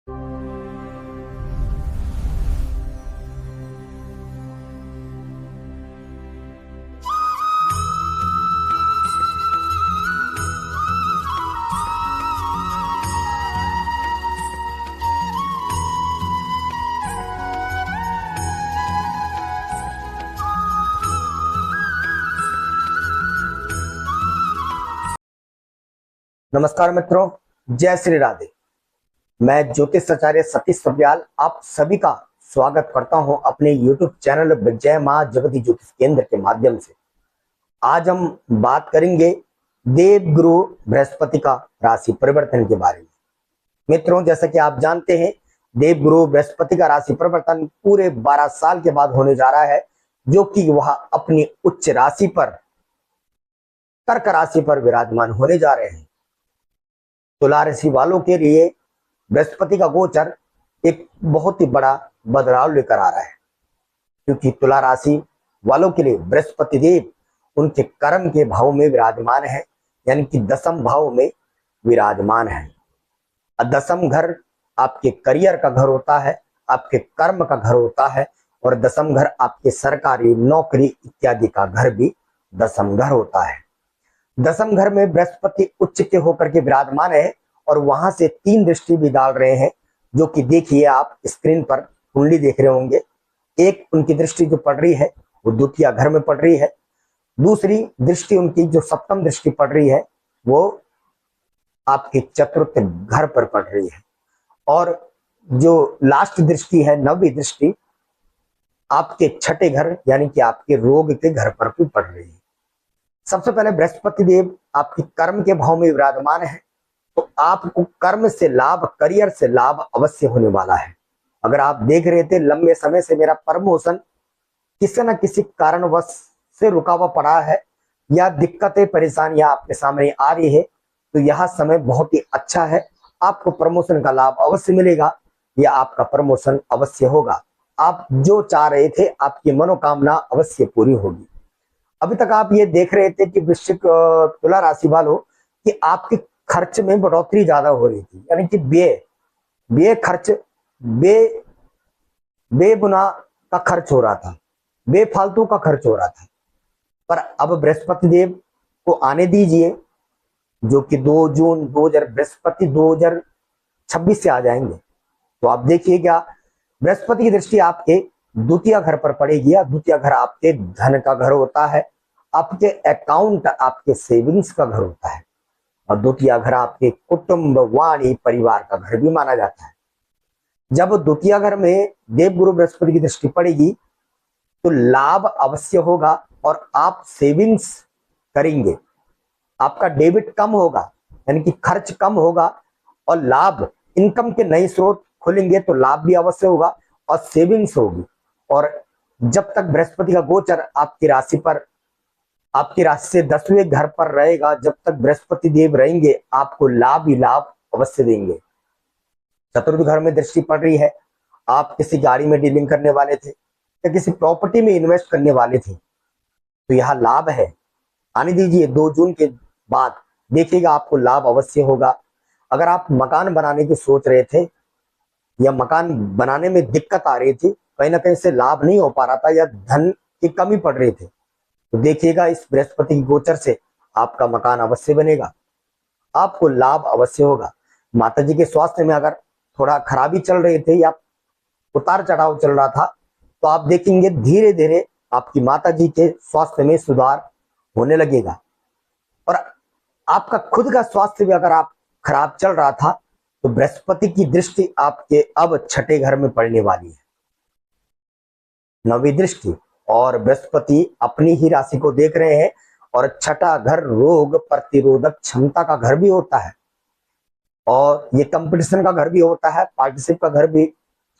नमस्कार मित्रों, जय श्री राधे। मैं ज्योतिष आचार्य सतीश सब्याल आप सभी का स्वागत करता हूं अपने YouTube चैनल विजय मां जगती ज्योतिष केंद्र के माध्यम से। आज हम बात करेंगे देवगुरु बृहस्पति का राशि परिवर्तन के बारे में। मित्रों, जैसा कि आप जानते हैं, देवगुरु बृहस्पति का राशि परिवर्तन पूरे 12 साल के बाद होने जा रहा है, जो कि वह अपनी उच्च राशि पर कर्क राशि पर विराजमान होने जा रहे हैं। तुला राशि वालों के लिए बृहस्पति का गोचर एक बहुत ही बड़ा बदलाव लेकर आ रहा है, क्योंकि तुला राशि वालों के लिए बृहस्पति देव उनके कर्म के भाव में विराजमान है, यानी कि दसम भाव में विराजमान है। दसम घर आपके करियर का घर होता है, आपके कर्म का घर होता है, और दसम घर आपके सरकारी नौकरी इत्यादि का घर भी दसम घर होता है। दसम घर में बृहस्पति उच्च के होकर के विराजमान है और वहां से 3 दृष्टि भी डाल रहे हैं, जो कि देखिए आप स्क्रीन पर कुंडली देख रहे होंगे। एक उनकी दृष्टि जो पड़ रही है वो द्वितीय घर में पड़ रही है, दूसरी दृष्टि उनकी जो सप्तम दृष्टि पड़ रही है वो आपके चतुर्थ घर पर पड़ रही है, और जो लास्ट दृष्टि है नवी दृष्टि आपके छठे घर यानी कि आपके रोग के घर पर भी पड़ रही है। सबसे पहले बृहस्पति देव आपके कर्म के भाव में विराजमान है, तो आपको कर्म से लाभ, करियर से लाभ अवश्य होने वाला है। अगर आप देख रहे थे लंबे समय से मेरा प्रमोशन किसी न किसी कारणवश से रुका हुआ पड़ा है या दिक्कतें परेशानियां आपके सामने आ रही है, तो यह समय बहुत ही अच्छा है। आपको प्रमोशन का लाभ अवश्य मिलेगा या आपका प्रमोशन अवश्य होगा। आप जो चाह रहे थे आपकी मनोकामना अवश्य पूरी होगी। अभी तक आप ये देख रहे थे कि वृश्चिक तुला राशि वालों कि आपके खर्च में बढ़ोतरी ज्यादा हो रही थी, यानी कि व्यय खर्च बेगुना का खर्च हो रहा था, बेफालतू का खर्च हो रहा था। पर अब बृहस्पति देव को आने दीजिए, जो कि 2 जून 2000 बृहस्पति 2026 से आ जाएंगे, तो आप देखिएगा बृहस्पति की दृष्टि आपके द्वितीय घर पर पड़ेगी। द्वितीय घर आपके धन का घर होता है, आपके अकाउंट, आपके सेविंग्स का घर होता है, और द्वितीय घर आपके कुटुंब, वाणी, परिवार का घर भी माना जाता है। जब द्वितीय घर में देवगुरु बृहस्पति की दृष्टि पड़ेगी तो लाभ अवश्य होगा और आप सेविंग्स करेंगे, आपका डेबिट कम होगा, यानी कि खर्च कम होगा, और लाभ, इनकम के नए स्रोत खुलेंगे तो लाभ भी अवश्य होगा और सेविंग्स होगी। और जब तक बृहस्पति का गोचर आपकी राशि पर, आपकी राशि से 10वें घर पर रहेगा, जब तक बृहस्पति देव रहेंगे आपको लाभ ही लाभ अवश्य देंगे। चतुर्थ घर में दृष्टि पड़ रही है, आप किसी गाड़ी में डीलिंग करने वाले थे या किसी प्रॉपर्टी में इन्वेस्ट करने वाले थे, तो यह लाभ है। आने दीजिए 2 जून के बाद, देखिएगा आपको लाभ अवश्य होगा। अगर आप मकान बनाने की सोच रहे थे या मकान बनाने में दिक्कत आ रही थी, कहीं ना कहीं से लाभ नहीं हो पा रहा था या धन की कमी पड़ रही थी, तो देखिएगा इस बृहस्पति की गोचर से आपका मकान अवश्य बनेगा, आपको लाभ अवश्य होगा। माता जी के स्वास्थ्य में अगर थोड़ा खराबी चल रही थी या उतार चढ़ाव चल रहा था, तो आप देखेंगे धीरे धीरे आपकी माता जी के स्वास्थ्य में सुधार होने लगेगा। और आपका खुद का स्वास्थ्य भी अगर आप खराब चल रहा था, तो बृहस्पति की दृष्टि आपके अब छठे घर में पड़ने वाली है, नवी दृष्टि, और बृहस्पति अपनी ही राशि को देख रहे हैं। और छठा घर रोग प्रतिरोधक क्षमता का घर भी होता है, और ये कंपटीशन का घर भी होता है, पार्टनरशिप का घर भी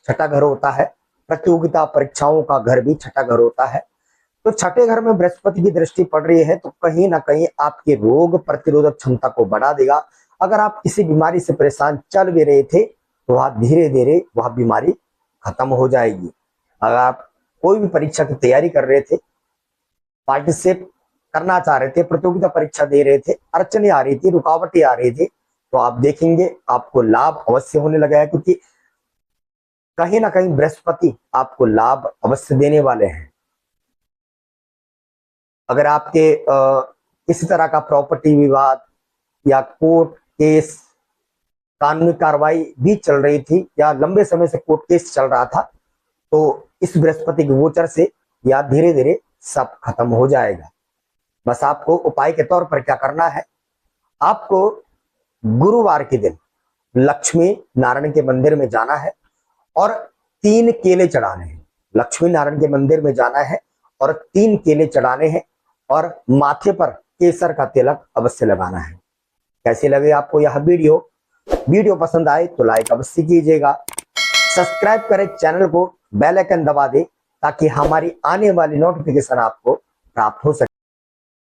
छठा घर होता है, प्रतियोगिता परीक्षाओं का घर भी छठा घर होता है। तो छठे घर में बृहस्पति की दृष्टि पड़ रही है, तो कहीं ना कहीं आपके रोग प्रतिरोधक क्षमता को बढ़ा देगा। अगर आप किसी बीमारी से परेशान चल भी रहे थे, तो वह धीरे धीरे वह बीमारी खत्म हो जाएगी। अगर आप कोई भी परीक्षा की तैयारी कर रहे थे, पार्टिसिपेट करना चाह रहे थे, प्रतियोगिता परीक्षा दे रहे थे, अड़चने आ रही थी, रुकावटें आ रही थी, तो आप देखेंगे आपको लाभ अवश्य होने लगा है, क्योंकि कहीं ना कहीं बृहस्पति आपको लाभ अवश्य देने वाले हैं। अगर आपके किसी तरह का प्रॉपर्टी विवाद या कोर्ट केस, कानूनी कार्रवाई भी चल रही थी या लंबे समय से कोर्ट केस चल रहा था, तो इस बृहस्पति के गोचर से या धीरे धीरे सब खत्म हो जाएगा। बस आपको उपाय के तौर पर क्या करना है, आपको गुरुवार के दिन लक्ष्मी नारायण के मंदिर में जाना है और 3 केले चढ़ाने हैं। लक्ष्मी नारायण के मंदिर में जाना है और 3 केले चढ़ाने हैं और माथे पर केसर का तिलक अवश्य लगाना है। कैसे लगे आपको यह वीडियो पसंद आए तो लाइक अवश्य कीजिएगा, सब्सक्राइब करें चैनल को, बेल आइकन दबा दें ताकि हमारी आने वाली नोटिफिकेशन आपको प्राप्त हो सके।